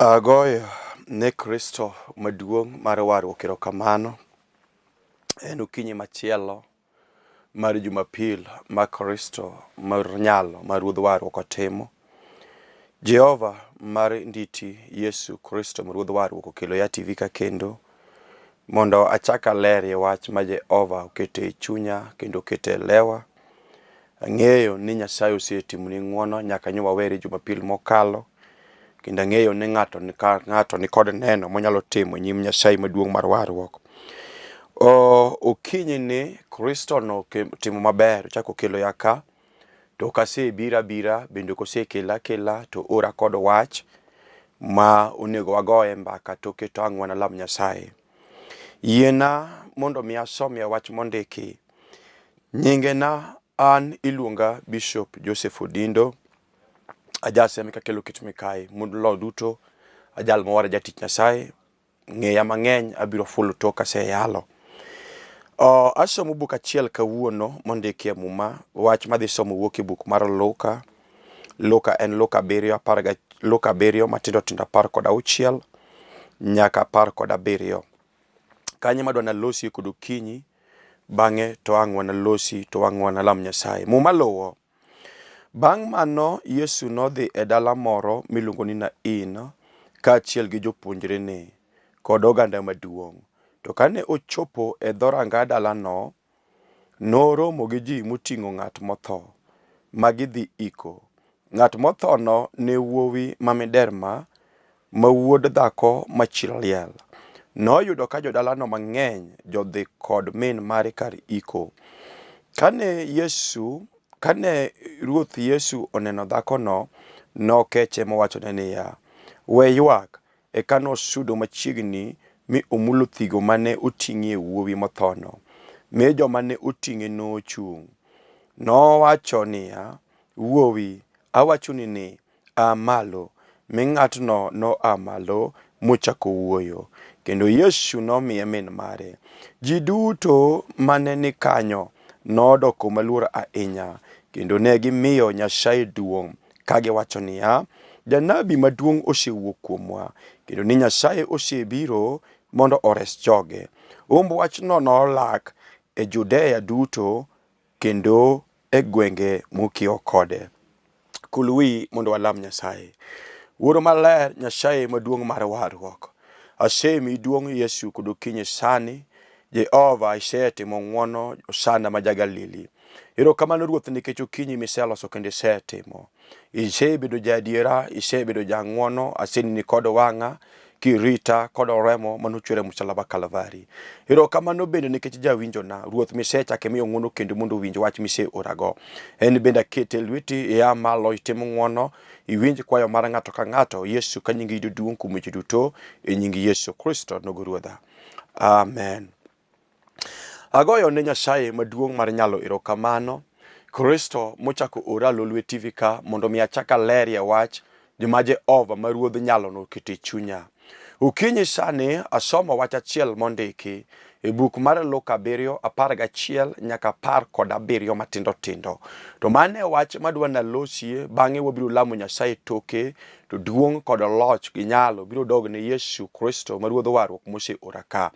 Agoyo ne Kristo maduong' mar warruok erokamano. En okinyi machielo mar Jumapil ma Kristo mar nyalo ma Ruodh warruok otimo. Jehova mar nditi Yesu Kristo ma Ruodh warruok okelo ya TV ka kendo mondo achak alerie wach ma Jehova okete e chunya kendo okete e lewa. Ang'eyo ni Nyasaye osetimoni ng'wono nyaka nyo wawere Jumapil mokalo. Kendo ang'eyo ni ng'ato ni kod neno monyalo timo nyim Nyasaye maduong' mar warruok. Okinyi ni Kristo no timo maber chako kelo ya ka. To kase bira bende kose kela to ora kod wach ma onego wagoye mbaka toke to ang'wana lam Nyasaye. Yiena mondo mi asomia wach mondiki. Nyingena an iluonga Bishop Joseph Odindo. Ajasemi kakelo kit mikae mudlo duto ajal mawar jatich Nyasaye ng'eya mang'eny abiro fulo toka se yalo. Asomo buk achiel kawuono mondiki muma wach madhi somo wuok e buk mar Luka. Luka en Luka 7 matindo 10 nyaka 17. Kanye madwa nalosi kod okinyi bang'e to ang'wana losi to ang'wana lam Nyasaye. Muma luwo. Bang' mano Yesu nodhi e dala moro miluongo ni Nain kaachiel gi jopuonjrene kod oganda maduong'. To kane ochopo e dhoranga dalano, noromo gi ji moting'o ng'at motho ma gidhi iko. Ng'at motho no ne wuowi mamiderma ma wuod dhako machir liel. Noyudo ka jodalano mang'eny jodhi kod min mare kar iko. Kane Ruoth Yesu oneno dhakono, nokeche mowachone niya, we ywak. Eka nosudo machiegni mi omulo thigo mane oting'ie wuowi mothono. Mi joma ne oting'e nochung'. Nowacho niya, wuowi, awachoni ni aa malo. Mi ng'atno noa malo mochako wuoyo. Kendo Yesu nomiye min mare. Ji duto mane ni kanyo nodoko maluor ahinya. Kendo ne gimiyo Nyasaye duong' kagiwacho niya, janabi maduong' osewuok kuomwa. Kendo ni Nyasaye osebiro mondo ores joge. Wachno nolak e Judea duto kendo e gwenge mokiewo kode. Kul wi mondo walam Nyasaye. Wuoro maler, Nyasaye maduong' mar warruok. Asemi duong' Yesu kod okinyi sani. Jehova isetimo ng'wono osana ma ja-Galili. Erokamano Ruoth nikech okinyi miseloso kendo isetimo. Isebedo jadiera, isebedo jang'wono, asenini kod wang'a kirita kod remo manochwere msalaba Kalvari. Erokamano bende nikech jawinjona, Ruoth misechake miyo ng'wono kendo mondo winj wach miseorago. En bende akete lweti ia malo itimo ng'wono, iwinj kwayo mar ng'ato ka ng'ato. Yesu ka nyingi duong' kuom weche duto e nying Yesu Kristo nogo Ruodha. Amen. Agoyo ne Nyasaye maduong' mar nyalo erokamano. Kristo mochako ora Lolwe TV ka mondo mi achaka lerie wach ma Jehova ma Ruodh nyalo no kete chunya. Okinyi sani asomo wach achiel mondiki e buk mar Luka 7:11 nyaka 17 matindo tindo. To mane wach madwa nalosie bang'e wabiro lamo Nyasaye toke to duong' kod loch gi nyalo biro dogne Yesu Kristo ma Ruodh warruok mose ora ka.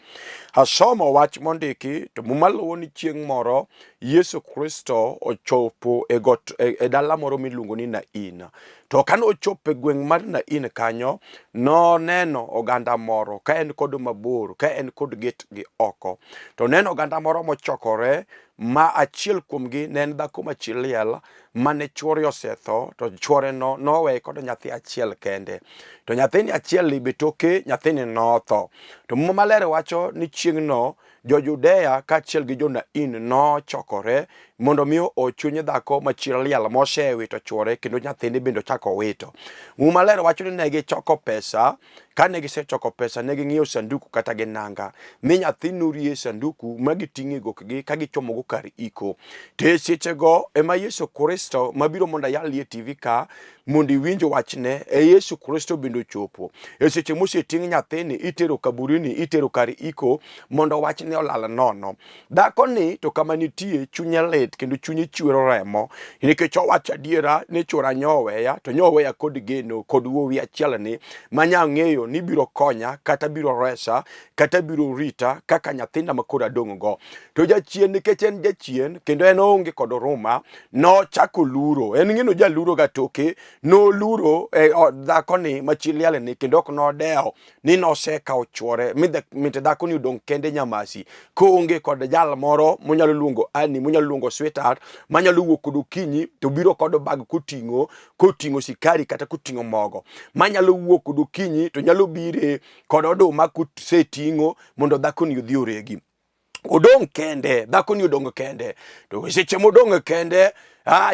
Asomo wach mondiki to mumaluwo ni chieng' moro Yesu Kristo ochopo e dala moro miluongo ni Nain. To kane ochopo e gweng' mar Nain kanyo, noneno oganda moro ka en kod mabor, ka en kod get gi oko. To neno oganda moro mochokore ma achiel kuomgi ne en dhako machir liel mane chuore osetho, to chuore no noweye kod nyathi achiel kende. To nyathini achiel libe toke nyathini notho. To Muma Maler wacho ni chieng'no jo-Judea kaachiel gi jo-Nain nochokore mondo mi ochuny dhako machir liel mosewito chuore kendo nyathini bende ochako wito. Muma Maler wacho ni ne gichoko pesa. Kane gisechoko pesa ne ging'iewo sanduku kata gi nanga. Mi nyathi norie sanduku ma giting'e gokgi ka gichomogo kar iko. Te sechego ema Yesu Kristo mabiro mondo ayalie TV ka mondo iwinj wachne e Yesu Kristo bende ochopo. E seche moseting' nyathini itero kaburini, itero kar iko mondo wachne ni olala nono. Dhako ni to kama nitie chunye lit kendo chunye chwero remo nikech owacho adiera ni chura nyoweya to nyoweya kod geno kod wuowi achiel ni manya ng'eyo ni biro konya kata biro resa kata biro rita kaka nyathinda makora dong' go. To jachien nikech en jachien kendo en onge kod ruma no chako luro. En ng'ino jaluro ga toke no luro dhako ni machiliale ni kendo ok nodeo ni nosekawo chwore mite dhako ni odong' kende nyamasi koonge kod jal moro monyalo luongo ani monyalo luongo sweetheart manyalo wuok kod okinyi to biro kod bag koting'o sikari kata koting'o mogo manyalo wuok kod okinyi to nyalo bire kod oduma koseting'o mondo dhako ni odhi oregi. Odong' kende, dhako ni odong' kende. To seche modong' kende,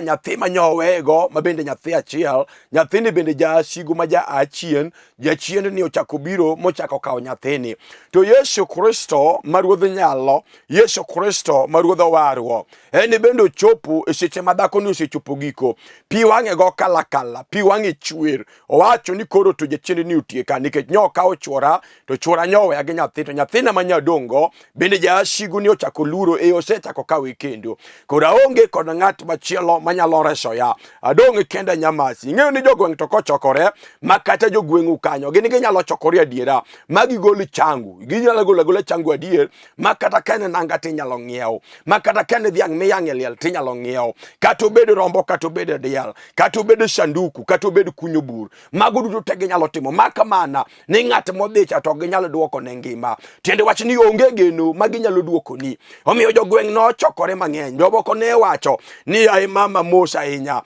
nyathi manyowego mabende nyathi achiel, nyathini bende jasigu ma achien, jachien ni ochako biro mochako kawo nyathini. To Yesu Kristo maruodh nyalo, Yesu Kristo maruodh warwo, en bende ochopo e seche ma dhako ni osechopo giko. Pi wang'e go kala, pi wang'e chwer. Owacho ni koro to jachien ni otieka nikech nyo kawo chwora, to chwora nyoweya gi nyathi, to nyathina manyadongo bende jasigu ni ochako luro e osechako kawe kendo. Kora onge kod ng'at machielo manyalo reso ya. Adong' kenda nyamasi. Ing'eyo ni jogweng' to kochokore makata jogweng'u kanyo gin ginyalo chokore adiera magigol changu. Ginyalo gola changu adier makata kene nanga tinyalo ng'iew. Makata kene dhiang' miyang'e liel tinyalo ng'iew. Kata obedo rombo, kata obedo diel, kata obedo sanduku, kata obedo kunyo bur. Mago duto te ginyalo timo. Makamana ni ng'at modhicha to ginyalo duoko ne ngima. Tiende wach ni onge geno maginyalo duoko ni. Omiyo jogweng' no chokore mang'eny. Jomoko ne wacho ni ai mama mos ahinya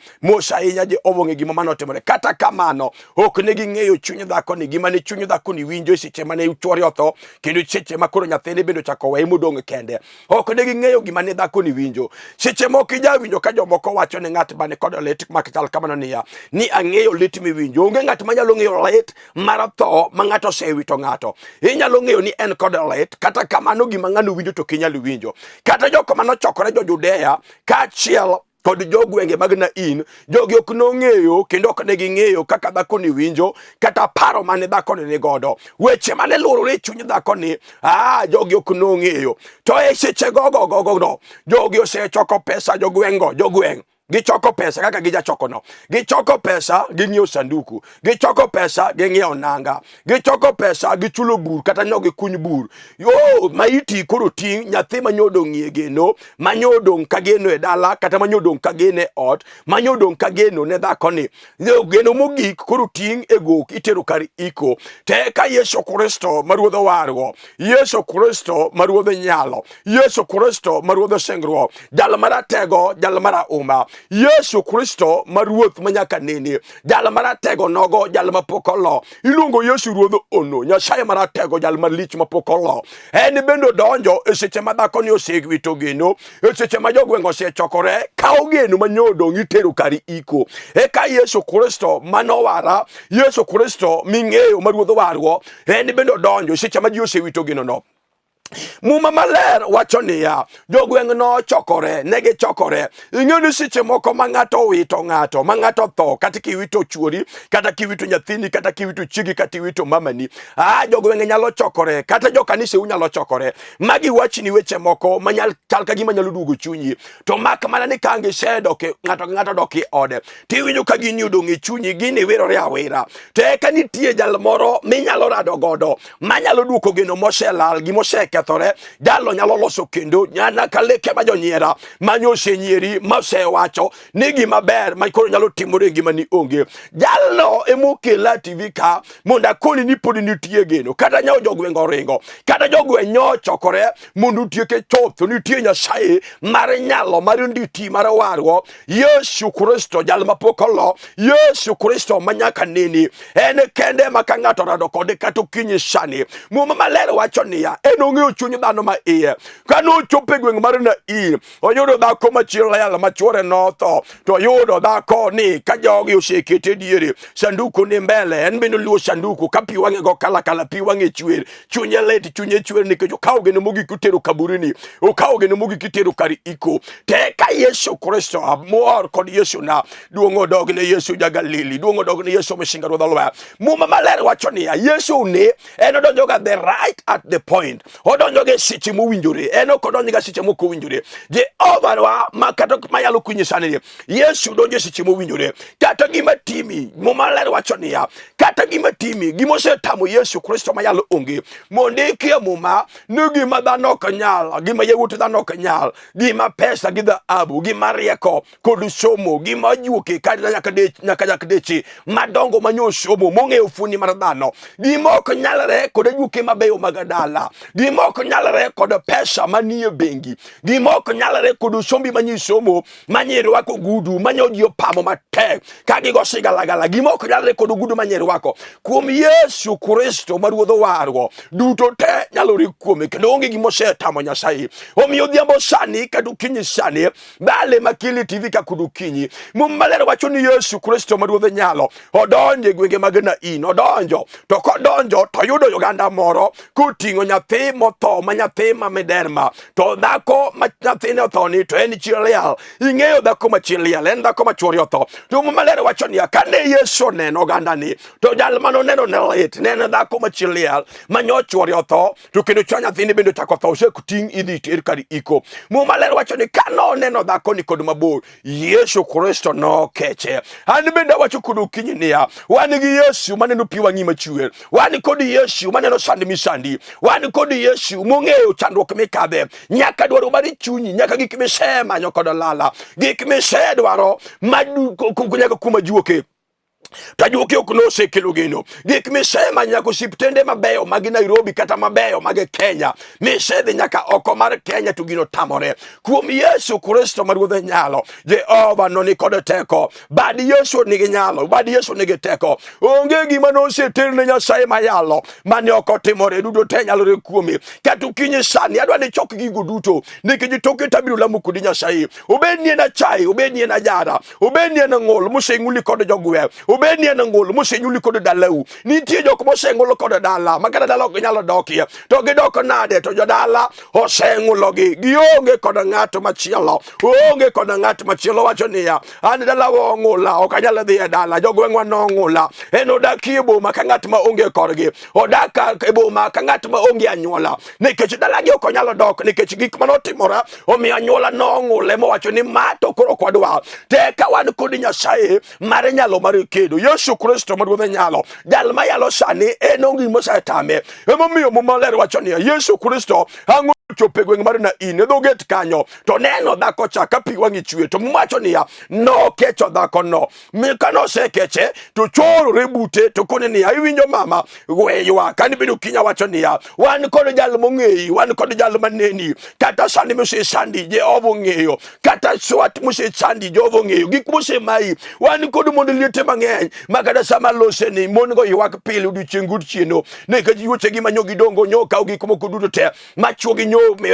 je obong'e gima manotimore. Kata kamano ok ne ging'eyo chuny dhako ni gima ne chuny dhako ni winjo seche mane chwore otho kendo seche ma koro nyathine bende chako weye modong' kende. Ok ne ging'eyo gima ne dhako ni winjo. Seche moko ijawinjo ka jomoko wacho ne ng'at mane kod lit makachal kamano niya ni ang'eyo lit miwinjo. Onge ng'at manyalo ng'eyo lit mar tho ma ng'ato osewito ng'ato. Inyalo ng'eyo ni en kod lit, kata kamano gima ng'ano winjo to kinyalo winjo. Kata jok manochokore jo Judea kaachiel kod jogwenge mag Nain, jogi ok nong'eyo kendo ok ne ging'eyo kaka dhako ni winjo kata paro mane dhako ni godo. Weche mane lurore chuny dhako ni jogi ok nong'eyo. To e seche gogo jogi osechoko pesa jogweng' gichoko pesa kaka gijachoko no. Gichoko pesa ging'iewo sanduku, gichoko pesa ging'iewo nanga, gichoko pesa gichulo bur kata nyogi kuny bur. Maiti koro ting' nyathi manyodong' e geno, manyodong' ka geno e dala kata manyodong' ka geno e ot, manyodong' ka geno ne dhako ni. Geno mogik koro ting' e gok itero kar iko. Te ka Yesu Kristo maruodh wargo, Yesu Kristo maruodh nyalo, Yesu Kristo maruodh singruok, jal maratego, jal marauma, Yesu Kristo maruoth manyaka nene, jal maratego nogo, jal mapokolo. Iluongo Yesu ruodh ono, Nyasaye maratego, jal malich mapokolo. En bendo donjo e seche ma dhako ni osegwito geno, e seche ma jogweng' osechokore kawo geno manyodong' itero kar iko. Eka Yesu Kristo manowara, Yesu Kristo ming'eyo maruodh wargo, en bendo donjo e seche ma ji osewito geno no. Muma maler wacho niya, jogweng' no chokore, negi chokore. Ing'eyo ni seche moko ma ng'ato wito ng'ato, ma ng'ato tho, kata kiwito chuori, kata kiwito nyathini, kata kiwito chiegi, kata kiwito mamani. Jogweng' nyalo chokore, kata jokanise unyalo chokore. Magi wachni weche moko manyal chal ka gima nyalo duogo chunyi. To mak mana ni kange sedoke ng'ato dok e ode. Tiwinjo ka gini odong' e chunyi, gini wirore awira. To eka nitie jal moro minyalo rado godo, manyalo duoko geno moselal, gimoseke jalo nyalo loso kendo nyana kaleke ma jonyiera manyo senyieri masewacho ni gima ber ma koro nyalo timore gima ni onge. Jalo emokela TV ka monda koni ni pod nitie geno, kata nyawo jogweng' oringo, kata jogweng' nyochokore mondo tieke choth nitie Nyasaye mar nyalo mar nditi mar wargo, Yesu Kristo jal mapokolo, Yesu Kristo manyaka neni, en kende maka ng'ato rado kode kata okinyi sani. Muma maler wacho niya, enong'eyo chuny dhano ma iye. Kano chope gweng' mar Nain, oyudo dhako machiel ma chwore notho, to oyudo dhako ni ka jogi osekete diere, sanduku ni mbele, en bende luo sanduku ka pi wang'e go kala, pi wang'e chwer, chunye lit, chunye chwer nikech okawo geno mogik itero kaburini, okawo geno mogik itero kar iko. Te ka Yesu Kristo amor kod Yesu na duong' odog ne Yesu ja Galili, duong' odog ne Yesu mishinga ruodh Lolwe. Muma maler wacho niya, Yesu ne en odonjo ga the right at the point. odonjo ge seche mowinjore eno kodonjo ga seche mokowinjore Jehova wa makata mayalo kunyi sani Yesu donjo seche mowinjore kata gima timi momaler wacho niya kata gima timi gimose tamo Yesu Kristo mayalo onge mondiki muma no gima dhano ok nyal gima yewuot dhano ok nyal gima pesa gi dhahabu gima rieko kod somo gima juoke kata nyaka dechi madongo manyo somo mong'eyo funi mar dhano gima ok nyalre kod juoke mabeyo mag dala gima ok nyalre kod pesa manie bengi gima ok nyalre kod sombi manyisomo manyere wako gudu manyo dio pamo matek kagigo sigalagala gima ok nyalre kod gudu manyere wako kuom Yesu Kristo maruodho wargo duto te nyalore kuome kendo onge gima osetamo Nyasaye omiyo dhiambo sani kadu kinyi sani bale makili TV ka kudu kinyi mumalero wacho ni Yesu Kristo maruodho nyalo odonje gwenge magna in odonjo to kodonjo to yudo Uganda moro kutingo nyathi motho ma nyathi ma mederma to dhako ma nyathi ne othoni to en chielial ing'eyo dhako ma chielial en dhako ma chuori otho to mumalero wacho ni kane Yesu neno Uganda ni to jal mano neno ne lit neno dhako ma chielial manyo chuori otho to kendo chwa nyathini bende chako tho osekuting idhi ter kar iko mumalero wacho ni kano neno dhako ni kod mabor Yesu Kristo no keche an bende wacho kudu kinyi niya wan gi Yesu maneno pi wangi machuer wan kod Yesu maneno sandi misandi wan kod Yesu mong'eyo chandruok mikadhe nyaka dwaro mari chunyi nyaka gik misema nyokod lala gik misedwaro madu nyaka kuma juoke tajuoke oknose kelo geno gik misema nyaka siptende mabeyo mag Nairobi kata mabeyo mag Kenya misedhi nyaka oko mar Kenya to gino tamore kuom Yesu Kristo maruodho nyalo Jehova no ni kod teko bad Yesu nigi nyalo bad Yesu nigi teko onge gima noseterne Nyasaye mayalo mane ok otimore duto te nyalore kuome kata kinyi sani adwa ni chok gigo duto nikech toke tabiro lamo kodi Nyasaye obednie na chai obednie na jara obednie na ng'ol moseng'uli kod jogwe obednie na ng'ol mosenyuli kod dalau nitie jok moseng'ulo kod dala makata dala ok nyalo dokie to gidoko nade to jodala oseng'ulogi gionge kod ng'ato machielo onge kod ng'ato machielo wacho niya an dala ong'ula ok anyal dhi e dala jogweng'wa nong'ula en odakie boma ka ng'at ma onge korgi odaka e boma ka ng'at ma onge anyuola nikech dalagi ok onyalo dok nikech gik manotimora omiyo anyuola nong'ule mowacho ni ma to koro kwadwa te ka wan kod Nyasaye mar nyalo mar kedo Yesu Kristo maruodho nyalo jal mayalo sani en onge mosetame emomiyo mumaler wacho ni Yesu Kristo ang'o chope gweng mar na in dhoget kanyo to neno dhako cha ka pi wangi chwe to mumacho niya no kecho dhako no mikano sekeche to choro rebute to kone niya iwinjo mama wewa kani bedo kinya wacho niya wan kod jal mong'eyi wan kod jal maneni kata sani mose sandi Jehova ng'eyo kata swat mose sandi Jehova ng'eyo gik mose mai wan kod mondo liete mang'eny makata sama lose ni mon go ywak pile odiochieng' gotieno nikech yuoche gi manyo gidongo nyoka gik moko duto te machuo gi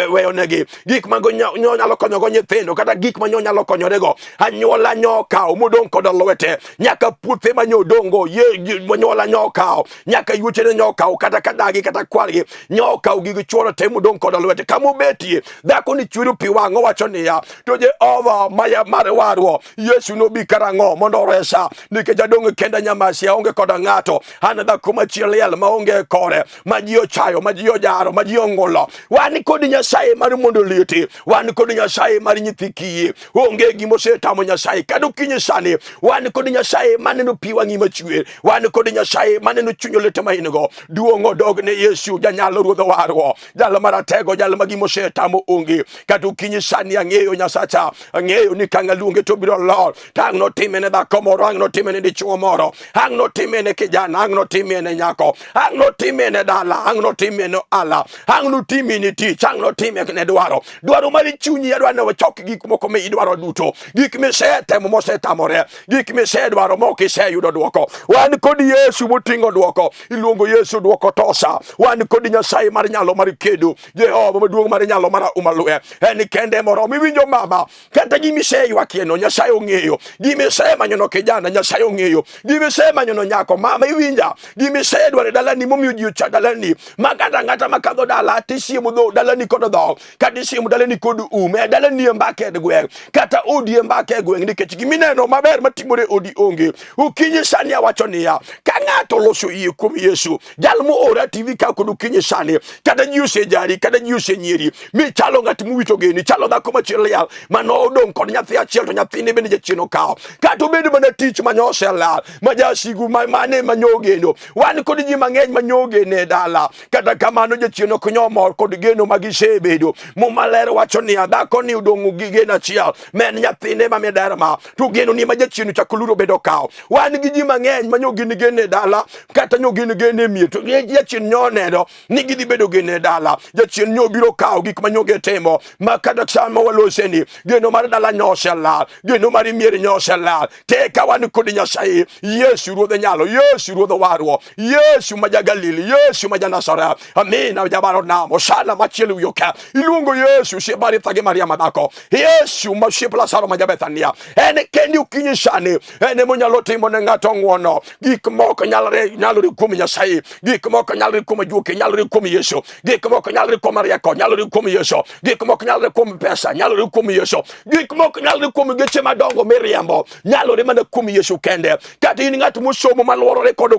weyo negi gik mango nyalo konyo go nyithindo kata gik manyo nyalo konyorego anyuola nyoka modong kod lwete nyaka puothe manyo dongo anyuola nyoka nyaka yuoche nyoka kata kadagi kata kwargi nyoka gi chuoro te modong kod lwete kamobetie dhako ni chwiro pi wang'o wacho niya to Jehova maya mare warwo Yesu no bi karang'o mondo resa nikech adong kenda nyamasi aonge kod ng'ato an dhako machieliel maonge kore ma ji ochayo ma ji ojaro ma ji ong'ulo wan kod Nyasaye mar mondo lieti wan kod Nyasaye mar nyithi kiye onge gima osetamo Nyasaye kado kinyi sani wan kod Nyasaye maneno pi wangi machwer wan kod Nyasaye maneno chunyo lete mahingo duong'o dog ne Yesu janyalo ruodho wargo jalo maratego jalo magima osetamo onge kado kinyi sani ang'eyo Nyasacha ang'eyo ni kanga luonge to biro lor tang no timene dhako moro ang no timene dichuo moro ang no timene kijana ang no timene nyako ang no timene dala ang no timene ala ang no timene tich ang no timene ne dwaro mari chunyi adwa ne wachok gik moko me idwaro duto gik misetemo mosetamore gik misedwaro mokiseyudo duoko wan kod Yesu moting'o duoko iluongo Yesu duoko tosa wan kod Nyasaye mar nyalo mar kedo Jehova maduong' mar nyalo mar umalue en kende moro miwinjo mama kata gimiseywakieno Nyasaye ong'eyo gimisemanyono kijana Nyasaye ong'eyo gimisemanyono nyako mama iwinja gimisedwaro dalani momiyo ji ocha dalani makata ng'ata makadho dala tisiemo dho dala dala ni kod dho kata isiemo dala ni kod ume dala ni mbake de gweng kata odi mbake gweng nikech gimineno maber matimore odi onge. Ukinyi sani awacho niya ka ng'ato loso yie kuom Yesu jal mo ora TV ka kod ukinyi sani kata jiuse jari kata jiuse nyiri mi chalo ng'at muwito geni chalo dhako machielo yal mano odong kod nyathi achiel to nyathine bende jachien okawo kata obedo mana tich manyose lal majasigu mane manyogeno wan kod ji mang'eny manyogene dala kata kamano jachien ok nyomor kod geno magisebedo. Mumaler wacho niya dhako ni udong'o gi geno achiel men nyathine mamiderma to geno ni majachien chakoluro bedo kawo. Wan gi ji mang'eny manyogene gene dala kata nyogene gene mier to jachien nyoneno ni gidhi bedo gene dala jachien nyobiro kawo gik manyoge timo makata sama waloseni geno mar dala nyose lal geno mar mier nyose lal teka wan kod Nyasaye Yesu ruodh nyalo Yesu ruodh warwo Yesu maja Galili Yesu maja Nazareth amina jabaro namo sala machielo yoka iluongo Yesu shebari thage Maria madako Yesu maship Lazaro maja Bethania ene kendi ukinyi sani ene monyalo timo ne ng'ato ng'wono gik moko nyalore kuom Nyasaye gik moko nyalore kuom juoke nyalore kuom Yesu gik moko nyalore kuom Mariako nyalore kuom Yesu gik moko nyalore kuom pesa nyalore kuom Yesu gik moko nyalore kuom geche madongo miriambo nyalore mana kuom Yesu kende kata in ng'at mosomo maluorore kod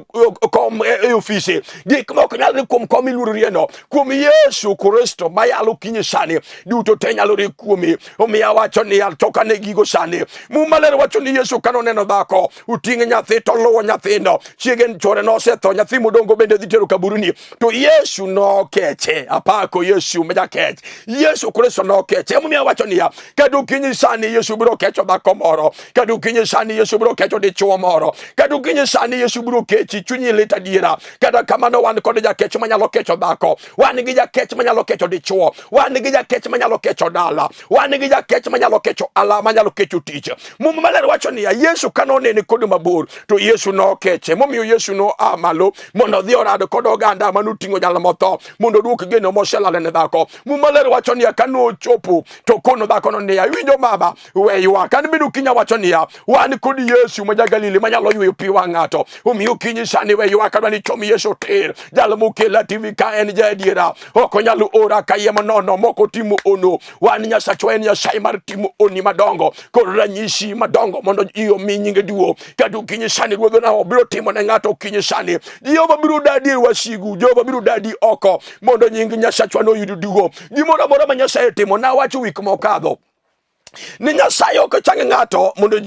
kom ofisi gik moko nyalore kuom kom ilururieno kuom Yesu Kristo mayalo kinyi sani duto te nyalore kuomi. Omiya wacho ni altokane gigo sani mumaler wacho ni Yesu kanoneno dhako uting'e nyathi to luwo nyathino chiegen chore nosetho nyathi modongo bende dhi tero kaburuni to Yesu nokeche apako Yesu majakech Yesu Kristo nokeche. Omiya wacho niya kadu kinyi sani Yesu biro kecho dhako moro kadu kinyi sani Yesu biro kecho dichuo moro kadu kinyi sani Yesu biro kechi chunyi lit adiera kata kamano wan kod jakech manyalo kecho dhako wan gi jakech manyalo kecho dichuo wan gi jakech manyalo kecho dala wan gi jakech manyalo kecho ala manyalo kecho tich. Muma maler wacho niya Yesu kanonene kod mabor to Yesu nokeche momiyo Yesu no amalo mondo dhi orado kod oganda manuting'o jal motho mondo duok geno moselale ne dhako. Muma maler wacho niya kano chopo to kono dhako no niya winjo mama we ywak kan bedo kinya wacho niya wan kod Yesu maja Galili manyalo yweyo pi wang' ng'ato omiyo kinyi sani we ywak adwani chom Yesu ter jal mokela TV ka en jadiera ok nyalo ora kayemo nono moko timo ono wan Nyasacho en Nyasaye mar timo oni madongo kod ranyisi madongo mondo iyo mi nyinge duo kadu kinyi sani ruodho na obiro timo ne ng'ato kinyi sani Jehova biro dadi wasigu Jehova biro dadi oko mondo nying Nyasacho no yudu duo gimoro amora ma Nyasaye timo na wacho wik mokadho ni Nyasaye ok change ng'ato mondo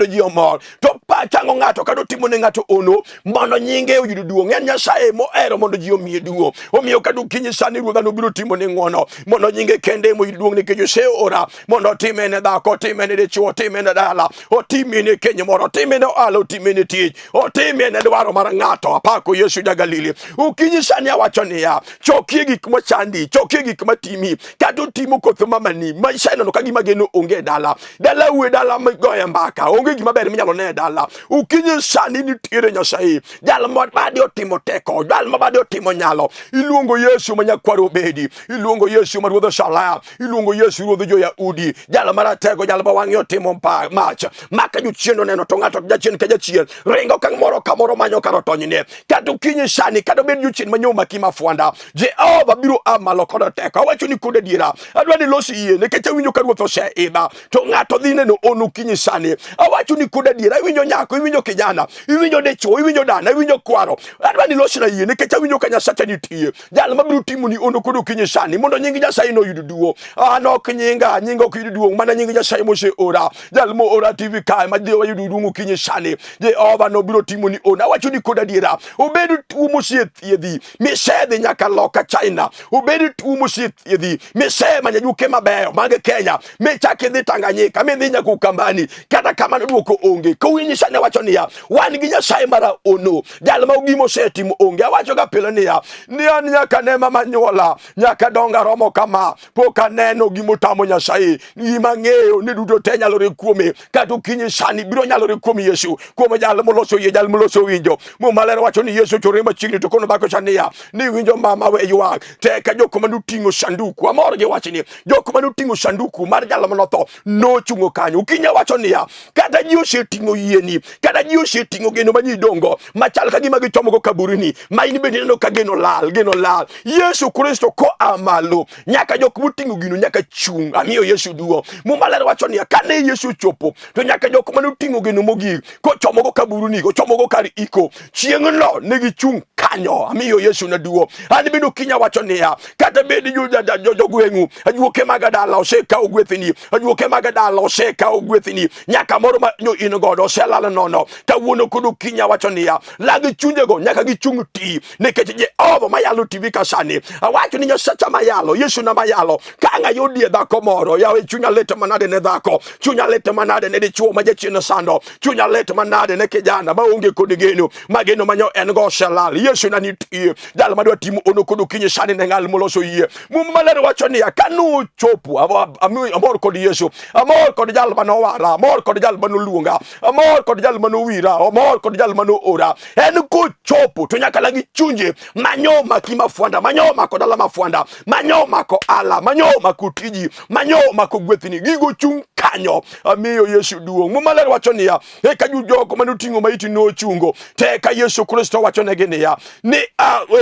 ji omor to pa chango ng'ato kado timo ne ng'ato ono mondo nyinge oyudo duong'. En Nyasaye mohero mondo ji omiye duong'. Omiyo kado kinyi sani ruodha no biro timo ne ng'wono mondo nyinge kende moyudo duong' nikech oseora mondo time ne dhako time ne dichuo time ne dala otime ne keny moro time ne ohala otime ne tich otime ne dwaro mar ng'ato apako Yesu ja Galili. Ukinyi sani awacho niya chokie gik machandi chokie gik matimi kado timo koth mamani maiseno ka gima geno onge dala uwe dala migoye mbaka onge gima ber minyalo ne dala. Ukinyi sani nitiere Nyasaye jal mabadi otimo teko jal mabadi otimo nyalo iluongo Yesu manyakwaro bedi iluongo Yesu ma ruodho Shalaya iluongo Yesu ruodho jo-Yahudi jal maratego jal mawang'e otimo mach maka jochiendo neno to ng'ato jachien ka jachien ringo ka moro kamoro manyo karotonyne kata ukinyi sani kata bed jochien manyoma kimafuanda Jehova biro amalo kod teko awacho ni kod adiera adwani losi yie nikech awinjo ka ruoth oseidha to ng'ato dhi neno ono kinyi sani awacho ni kod adiera iwinjo nyako iwinjo kijana iwinjo dichuo iwinjo dana iwinjo kwaro adwani losi na yie nikech awinjo ka Nyasaye nitie jal mabiro timo ni ono kod kinyi sani mondo nying Nyasaye no yudo duo an ok nyinga ok yudo duong' mana nying Nyasaye moseora jal mo ora TV kae ma Jehova yudo duong' kinyi sani Jehova no biro timo ni ono awacho ni kod adiera obedo tuo mosiethiedhi misedhi nyaka loka China obedo tuo mosiethiedhi misemanya juke mabeyo mag Kenya michaki dhi Tanganyika midhi nyaka Ukambani kata kamano duoko onge kowinyi sani wacho niya wan gi Nyasaye mara ono jal ma gimo setimo onge awacho ga pile niya ni an nyaka ne mama nyuola nyaka donga romo kama pok aneno gimo tamo Nyasaye gima ng'eyo ni duto te nyalore kuome kata ukinyi sani biro nyalore kuom Yesu kuom jal moloso yie jal moloso winjo mumaler wacho ni Yesu chore machiegni to kono dhako chaniya ni winjo mama we ywak teka jok manuting'o sanduku amor gi wachni jok manuting'o sanduku mar jal manotho nochungo kanyo ukinya wacho niya kata ji oseting'o yie weni kada ji oseting'o geno ma ji dongo machal ka gima gichomo go kaburini ma in bende neno ka geno lal Yesu Kristo ko amalo nyaka jok muting'o gino nyaka chung. Amiyo Yesu duo mumaler wacho ni kane Yesu chopo to nyaka jok mane oting'o geno mogik ko chomo go kaburini ko chomo go kar iko chieng' no negi chung kanyo. Amiyo Yesu na duo ani bendo kinya wacho ni kata bedi jogweng'u ajuoke magadala osekawo gwethni ajuoke magadala osekawo gwethni nyaka moro ma nyo in godo oselala nono kawuono kodo kinya wacho ni lag chunjego nyaka gichung ti nikech Jehova mayalo TV kasani awacho ni Nyasacha mayalo Yesu na mayalo kanga yodie dhako moro yawe chunya lete manade ne dhako chunya lete manade ne dichuo ma jachien sando chunya lete manade ne kijana maonge kod geno mageno manyo en go oselal Yesu na nitie jal madwa timo ono kodo kinya sani ne ngal moloso yie mumalere wacho ni kanu chopo amor kod Yesu amor kod jal manowara amor kod jal manoluonga amor kod jal manowira amor kod jal manoora en ko chopo to nyaka lagi chunje manyoma kimafwanda manyoma kod ala mafwanda manyoma ko ala manyoma kutiji manyoma ko gwethni gigo chung kanyo. Amiyo Yesu duong mumalere wacho ni eka jogo manutingo maiti no chungo te ka Yesu Kristo wacho ne gene ni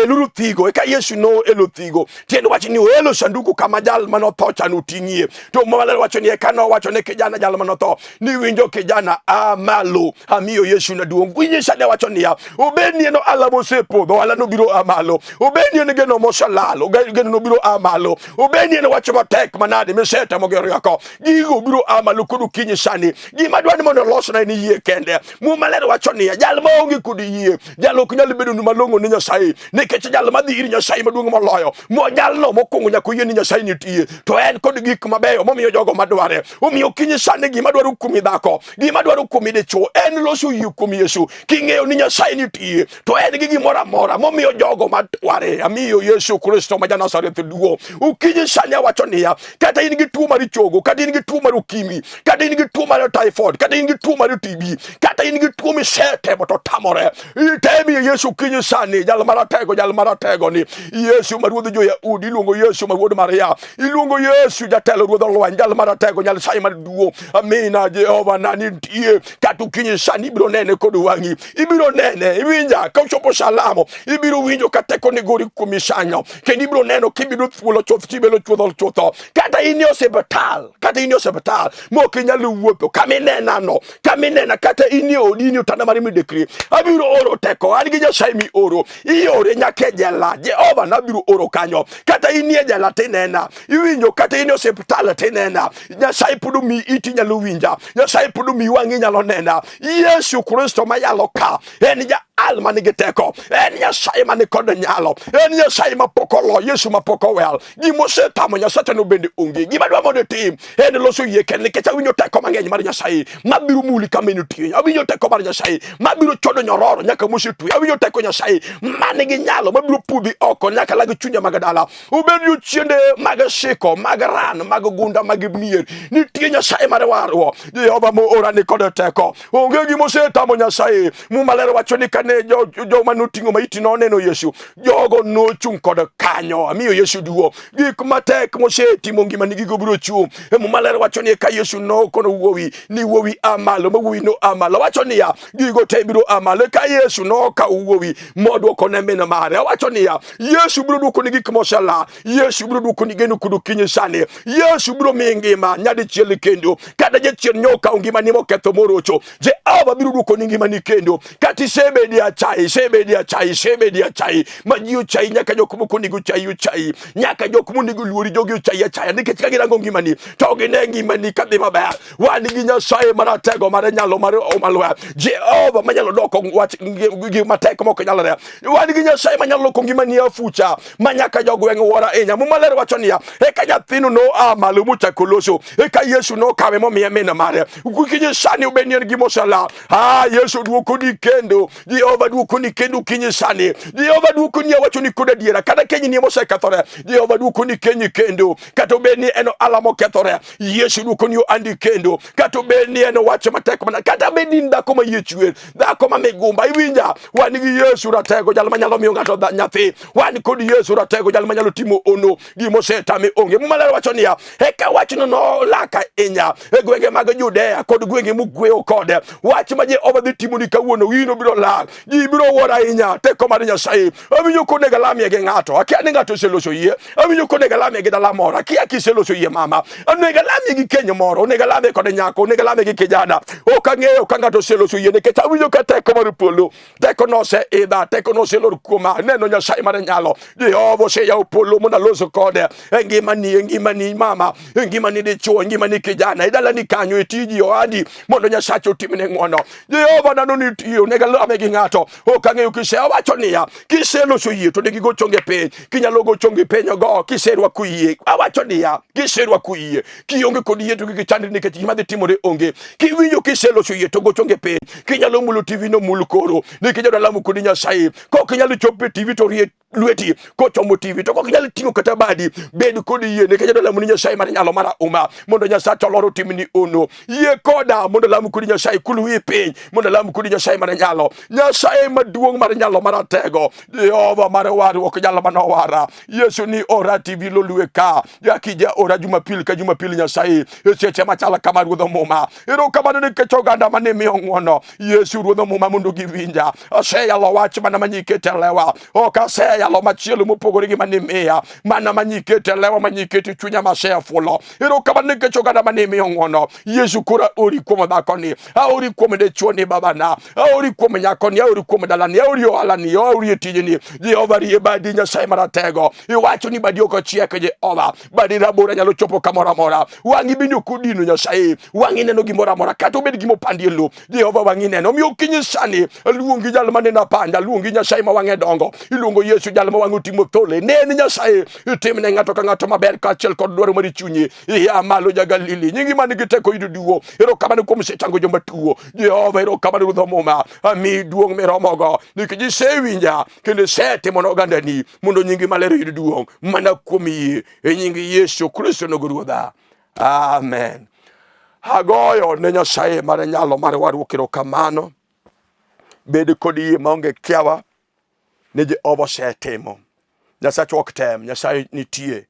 eluru thigo eka Yesu no elo thigo tiendo wacho ni elo sanduku kama jal manotho chanu ting'ie to mumalere wacho ni eka no wacho ne kijana jal manotho ni winjo kijana amalo. Amiyo Yesu na duong winje sade wacho ni obeni no ala mosepodho ala no biro amalo obeni ne geno mosalalo geno no biro amalo obeni ne wacho matek manade meseta mogeriako gigo biro amalo kudu kinyi sani gima dwani mondo losna ni yie kende mumalere wacho ni jal maonge kudu yie jalo kunyal bedo ni malongo ni Nyasaye nikech jal madhiri Nyasaye maduong moloyo mo jalno mokongo nyako yie ni Nyasaye nitie to en kod gik mabeyo momiyo jogo madware omiyo kinyi sani gima dwaro kumi dhako gima dwaro kumi dichuo en loso yie kumi Yesu king'eyo ni Nyasaye nitie to en gi gimora mora momiyo jogo madware. Amiyo Yesu Kristo ma Nazareth duo ukinyi sani wacho ni kata in gi tuo mar chogo kata in gi tuo mar ukimwi kata in gi tuo mar typhoid kata in gi tuo mar TB kata in gi tuo misete moto tamore itemi Yesu kinyi sani jal maratego ni Yesu maruodh jo-Yahudi iluongo Yesu maruodh Maria iluongo Yesu jatelo ruodh lwany jal maratego nyal sai mar duo. Amina Jehova nani tie kata ukinyi sani ibiro nene kod wang'i ibiro nene iwinja ka chopo salamo ibiro winjo kateko ne gori kumisanyo kendo ibiro neno kibiro thuolo choth tibelo chutho kata in hospital moke nyalo wuotho kaminena kata in odi ni utanda mari midekri abiro oro teko an gi Nyasaye mi oro iore nyake jela Jehova na biro oro kanyo kata in jela tinena iwinjo kata in hospital tinena Nyasaye pudu mi iti nyalo winja Nyasaye pudu mi wangi nyalo nena Yesu Kristo mayalo ka en ja alma ni giteko en Nyasaye mani kod nyalo en Nyasaye mapokolo Yesu mapokowel gimose tamo Nyasaye no bende onge gima dwa mondo tim en loso yie ken nikech awinjo teko mang'eny mar Nyasaye mabiru muli kameno tie awinjo teko mar Nyasaye mabiru chodo nyororo nyaka mosetue awinjo teko Nyasaye mani gi nyalo mabiru pudhi oko nyaka lag chunya magadala ubedo chiende mag shiko mag ran mag gunda mag mier nitie Nyasaye mare warwo Jehova mo ora ni kod teko onge gimose tamo Nyasaye mumalero wacho ni kane jo manutingo maiti no neno Yesu jogo no chung kod kanyo. Amiyo Yesu duo gik matek mosetimo ngima ni gigo biro chung mumalero wacho ni ka Yesu no kono wuowi ni wuowi amalo wuowi no amalo wacho ni gigo te biro amalo ka Yesu no ka wuowi modo kone mena mare wacho ni Yesu biro duko ni gik mosala Yesu biro duko ni geno kudu kinyi sani Yesu biro mingima nyadi chiel kendo kada je chiel nyoka ngima ni moketho morocho Jehova biro duko ni ngima ni kendo kati sebedi achai majiyo chai nyaka jokumo kunigo chai nyaka jokumo nigo luori jogi chai nikech ka girango ngimani to gine ngimani kadhi maber wan gi Nyasaye maratego mar nyalo mar omalwe Jehova manyalo doko wach gi matek moko nyalore wan gi Nyasaye manyalo loko ngimani afucha manyaka jogweng' wora enya mumaler wacho ni eka nyathino no amalo muchako loso eka Yesu no kawe momiye mena mare ukinyi sani ubenien gi mosala Yesu duoko di kendo Jehova duokoni kendo kinyi sani. Jehova duokoni awachoni koda diera kada kenyi ni mosekethore. Jehova duokoni kenyi kendo kata obedni eno alamo kethore. Yesu duokoni andi kendo kata obedni eno wacho matek mana kata bedni dhako ma yie chwer, dhako ma migumba iwinja. Wan gi Yesu ratego jal manyalo miyo ng'ato nyathi. Wan kod Yesu ratego jal manyalo timo ono gimosetame onge. Mumalero wacho niya eka wachno no laka inya e gwenge mag Judea kod gwenge mugweyo kode. Wach ma Jehova dhi timo ni kawuono wino biro lak. Ji biro wuora ahinya teko mar Nyasaye. Awinjo konega lamie gi ng'ato. Akia ni ng'ato oseloso yie. Awinjo konega lamie gi dala moro. Akia kiseloso yie mama. Onega lamie gi keny moro. Onega lamie kod nyako. Onega lamie gi kijana. Ok ang'eyo ka ng'ato oseloso yie nikech awinjo ka teko mar polo. Teko no se idha. Teko no se lor kuoma. Neno Nyasaye mar nyalo. Jehova oseyawo polo mondo aloso kode. Engimani mama. Engimani dichuo. Engimani kijana. Idala ni kanyo itiji oadi. Mondo Nyasaye otimne ng'wono. Jehova nano ni tiyo. Onega lamie gi ng'ato. Ok ang'eyo kisewacho niya kiseloso yie to negi go chonge piny. Kinyalo go chonge piny go kiserwako yie. Awacho niya kiserwako yie. Kionge kod yie to gichandri nikech gima dhi timore onge. Kiwinjo kiseloso yie to go chonge piny. Kinyalo mulo TV no mul koro. Nikech jodalamu kod Nyasaye. Kok inyalo chopo TV to rie lweti kochomo TV to kok inyalo ting'o kata badi bed kod yie nikech jodalamu ni Nyasaye mar nyalo mar uma mondo Nyasaye oloro timni ono. Yie koda mondo lamu kod Nyasaye kulwi piny mondo lamu kod Nyasaye mar nyalo. Nyasaye maduong' mar nyalo maratego. Jehova mar warruok nyalo manowara. Yesu ni ora TV Lolwe ka. Yakija ora Jumapil ka Jumapil Nyasaye. Seche machala kama ruodho muma. Erokamano nikech oganda mane miyo ng'wono. Yesu ruodho muma mondo giwinja. Aseyalo wach mana manyikete lewa. Ok aseyalo machielo mopogore gi mane miya. Mana manyikete lewa manyikete chunya masefulo. Erokamano nikech oganda mane miyo ng'wono. Yesu kora ori kuom dhakoni. Aori kuom dichuoni babana. Aori kuom nyakoni. Aori kuom dalani. Aori ohalani. Aori tijini. Jehova rie badi Nyasaye maratego. Iwacho ni badi ok ochiek Jehova. Badi rabora nyalo chopo kamoro amora. Wangi bende kodino Nyasaye. Wangi neno gimoro amora kata obed gimopandi e lo. Jehova wangi neno. Miyo kinyi sani luongi jal mane napanda. Luongi Nyasaye ma wange dongo. Iluongo Yesu jal ma wange otimo thole. Neni Nyasaye itimne ng'ato ka ng'ato maber kaachiel kod dwaro mar chunye. Iya malo ja Galili. Nyingi man gi teko yudo duwo. Erokamano kuom sechango joma tuo. Jehova erokamano ruodho muma. Ami duong' miromogo. Nikech isewinja kendo isetimo ne ogandani mondo nyingi maler yud duong' mana kuom yie e nying Yesu Kristo nogo ruodha. Amen. Agoyo ne Nyasaye mar nyalo mar warruok erokamano. Bed kod yie maonge kiawa ne Jehova osetimo. Nyasaye ok tem. Nyasaye nitie.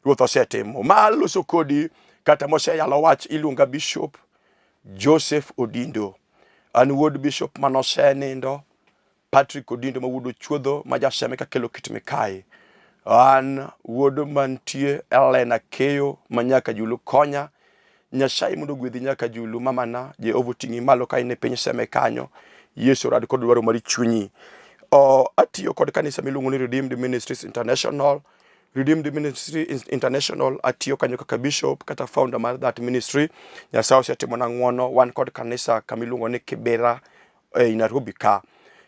Ruoth osetimo. Maloso kodi kata moseyalo wach iluonga Bishop Joseph Odindo. An wuod Bishop manosenindo. Patrick Odindo ma wuod chuodho ma jaseme ka kelo kit Mikai. An wuod mantie Elena Keyo manyaka julu konya. Nyasaye mondo gwedhi nyaka julu mamana. Jehova ting'i malo ka ine piny seme kanyo. Yesu rad kod dwaro mar chunyi. Atiyo kod kanisa miluongo ni Redeemed Ministries International. Redeemed Ministry International atiyo kanyo kaka bishop kata founder mar that ministry. Nyasaye osetimo na ng'wono. Wan kod kanisa kamiluongo ni Kibera Nairobi ka.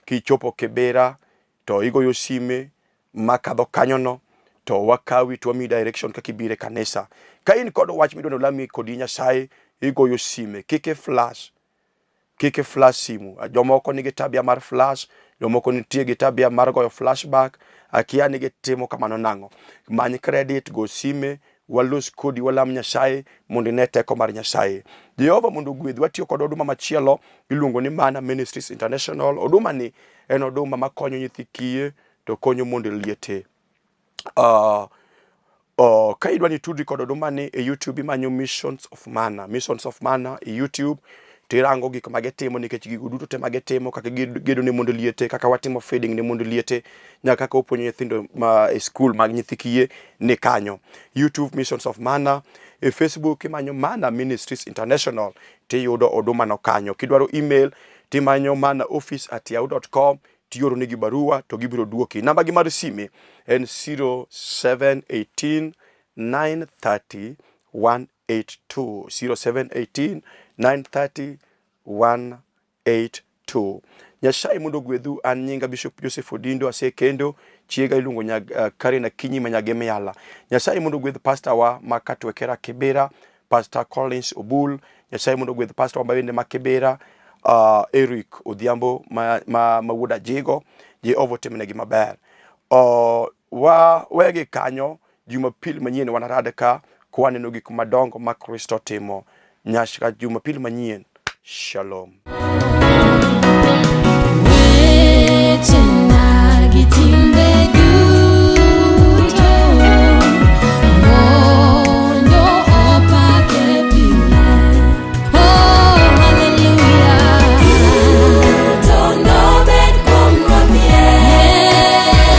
Kichopo Kibera to igoyo sime makadho kanyono to wakawi to wami direction kaka ibire kanisa. Ka in kod wach midwano lami kod Nyasaye igoyo sime kike flash simu. Jomoko nigi tabia mar flash, jomoko nitie gi tabia mar goyo flashback. Akia nigi timo kamano nang'o. Many credit go sime walos kodi walam Nyasaye mondo ne teko mar Nyasaye. Jehova mondo gwedhi. Watiyo kod oduma machielo iluongo ni Mana Ministries International. Oduma ni en oduma makonyo nyithi kiye to konyo mondo liete. Ka idwani tudri kod oduma ni e YouTube imanyo Missions of Mana e YouTube. Tirango gik magitimo nikech gigo duto te magitimo kaka gedo ne mondo liete, kaka watimo feeding ne mondo liete, nyaka kaka opuonjo nyithindo ma e school mag nyithi kiye ni kanyo. YouTube Missions of Mana. E Facebook imanyo Mana Ministries International tiyudo oduma no kanyo. Kidwaro email timanyo manaoffice@yahoo.com tioro negi barua to gibiro duoki. Namba gi mar sime en 0718 930 182 0718 930 182. Nyasaye mondo gwedhu. An nyinga Bishop Joseph Odindo asekendo. Chiega iluongo Karina Kinyi manyage miala. Nyasaye mondo gwedh pastor wa makatwekera Kibera, Pastor Collins Obul. Nyasaye mondo gwedh pastor wa mawende ma Kibera. Eric Odhiambo ma wuoda jigo Jehova otimnegi maber. Wegi kanyo Jumapil manyien wanarada ka kwaneno gik madongo ma Kristo timo. Nyaka Jumapil manyien. Shalom.